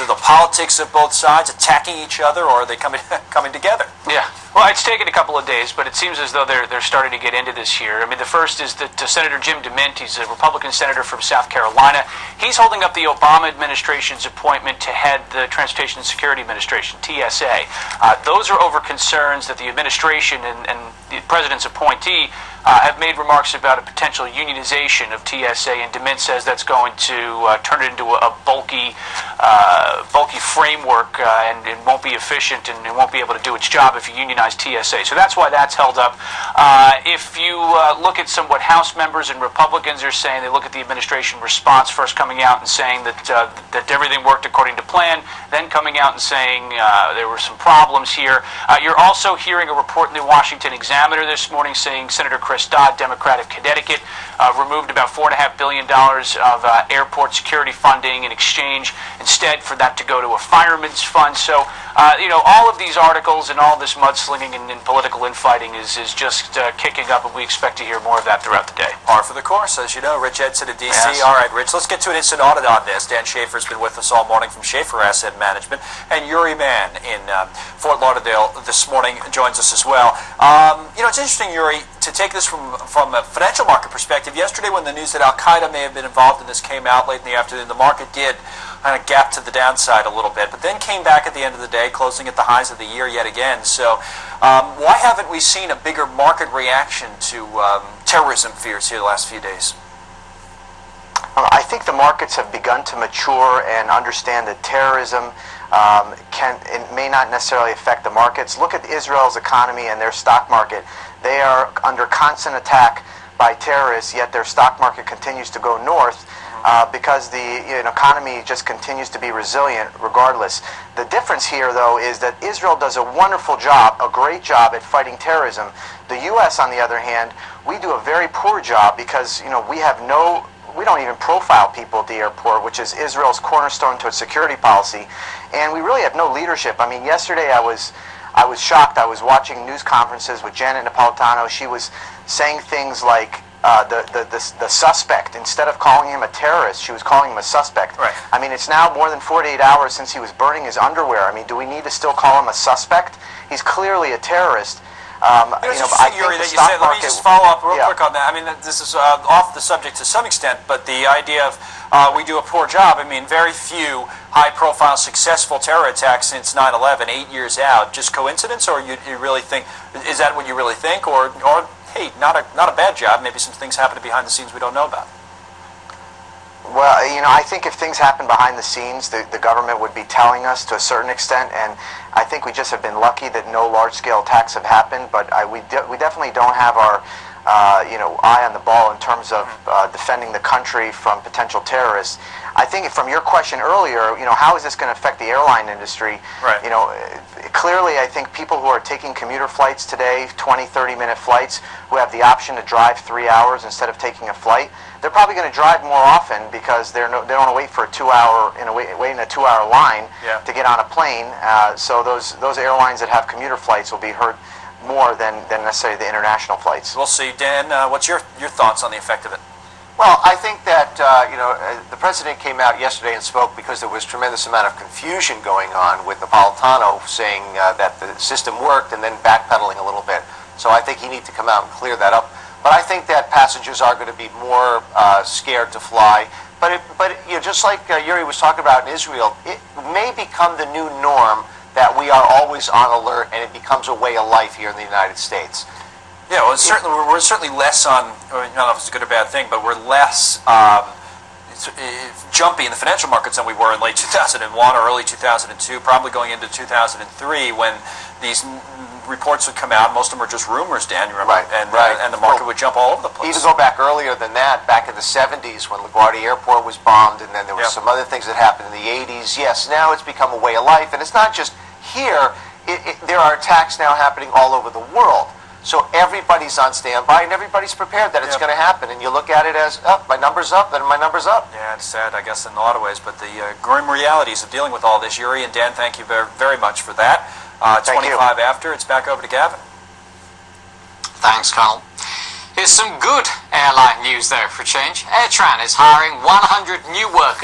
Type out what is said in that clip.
into the politics of both sides, attacking each other, or are they coming together? Yeah. Well, it's taken a couple of days, but it seems as though they're starting to get into this here. I mean, the first is that Senator Jim DeMint, he's a Republican senator from South Carolina. He's holding up the Obama administration's appointment to head the Transportation Security Administration, TSA. Those are over concerns that the administration and the president's appointee have made remarks about a potential unionization of TSA, and DeMint says that's going to turn it into a bulky framework and it won't be efficient and it won't be able to do its job if you unionize TSA. So that's why that's held up. If you look at what House members and Republicans are saying, they look at the administration response first coming out and saying that everything worked according to plan, then coming out and saying there were some problems here. You're also hearing a report in the Washington Examiner this morning saying Senator Chris Dodd, Democrat of Connecticut, removed about $4.5 billion of airport security funding in exchange instead for that to go to a fireman's fund. So, all of these articles and all this mudslinging and political infighting is just kicking up, and we expect to hear more of that throughout the day. Par for the course, as you know. Rich Edson of D.C. Yes. All right, Rich, let's get to an instant audit on this. Dan Schaefer's been with us all morning from Schaefer Asset Management, and Uri Man in Fort Lauderdale this morning joins us as well. It's interesting, Uri, to take this from a financial market perspective. Yesterday, when the news that Al-Qaeda may have been involved in this came out late in the afternoon, the market did kind of gap to the downside a little bit, but then came back at the end of the day, closing at the highs of the year yet again. So why haven't we seen a bigger market reaction to terrorism fears here the last few days? I think the markets have begun to mature and understand that terrorism it may not necessarily affect the markets. Look at Israel's economy and their stock market. They are under constant attack by terrorists, yet their stock market continues to go north because the economy just continues to be resilient regardless. The difference here, though, is that Israel does a wonderful job, a great job at fighting terrorism. The U.S., on the other hand, we do a very poor job because we don't even profile people at the airport, which is Israel's cornerstone to its security policy, and we really have no leadership. I mean, yesterday I was shocked. I was watching news conferences with Janet Napolitano. She was saying things like the suspect, instead of calling him a terrorist, she was calling him a suspect. Right. I mean, it's now more than 48 hours since he was burning his underwear. I mean, do we need to still call him a suspect? He's clearly a terrorist. I think Yuri, that you said, let me just follow up real quick on that. I mean, this is off the subject to some extent, but the idea of we do a poor job. I mean, very few high-profile, successful terror attacks since 9/11, 8 years out. Just coincidence, or you really think, is that what you really think, or hey, not a bad job, maybe some things happening behind the scenes we don't know about? Well, I think if things happen behind the scenes, the government would be telling us to a certain extent, and I think we just have been lucky that no large-scale attacks have happened, but we definitely don't have our eye on the ball in terms of defending the country from potential terrorists. I think from your question earlier, how is this going to affect the airline industry? Right. Clearly, I think people who are taking commuter flights today, 20, 30-minute flights, who have the option to drive 3 hours instead of taking a flight, they're probably going to drive more often because they don't want to wait for wait in a 2-hour line to get on a plane. So those airlines that have commuter flights will be hurt more than necessarily the international flights. We'll see. Dan, what's your thoughts on the effect of it? Well, I think that the president came out yesterday and spoke because there was tremendous amount of confusion going on with Napolitano saying that the system worked and then backpedaling a little bit. So I think he needs to come out and clear that up. But I think that passengers are going to be more scared to fly. But just like Yuri was talking about in Israel, it may become the new norm that we are always on alert, and it becomes a way of life here in the United States. Yeah, well, we're certainly less on, I don't know if it's a good or bad thing, but we're less jumpy in the financial markets than we were in late 2001 or early 2002, probably going into 2003 when these reports would come out. Most of them were just rumors, Dan, you remember? Right, and the market would jump all over the place. Even go back earlier than that, back in the 70s when LaGuardia Airport was bombed, and then there were some other things that happened in the 80s. Yes, now it's become a way of life, and it's not just here. There are attacks now happening all over the world. So everybody's on standby and everybody's prepared that it's going to happen. And you look at it as, my number's up, then my number's up. Yeah, it's sad, I guess, in a lot of ways. But the grim realities of dealing with all this, Uri and Dan, thank you very, very much for that. 25 after, it's back over to Gavin. Thanks, Colonel. Here's some good airline news there for a change. AirTran is hiring 100 new workers.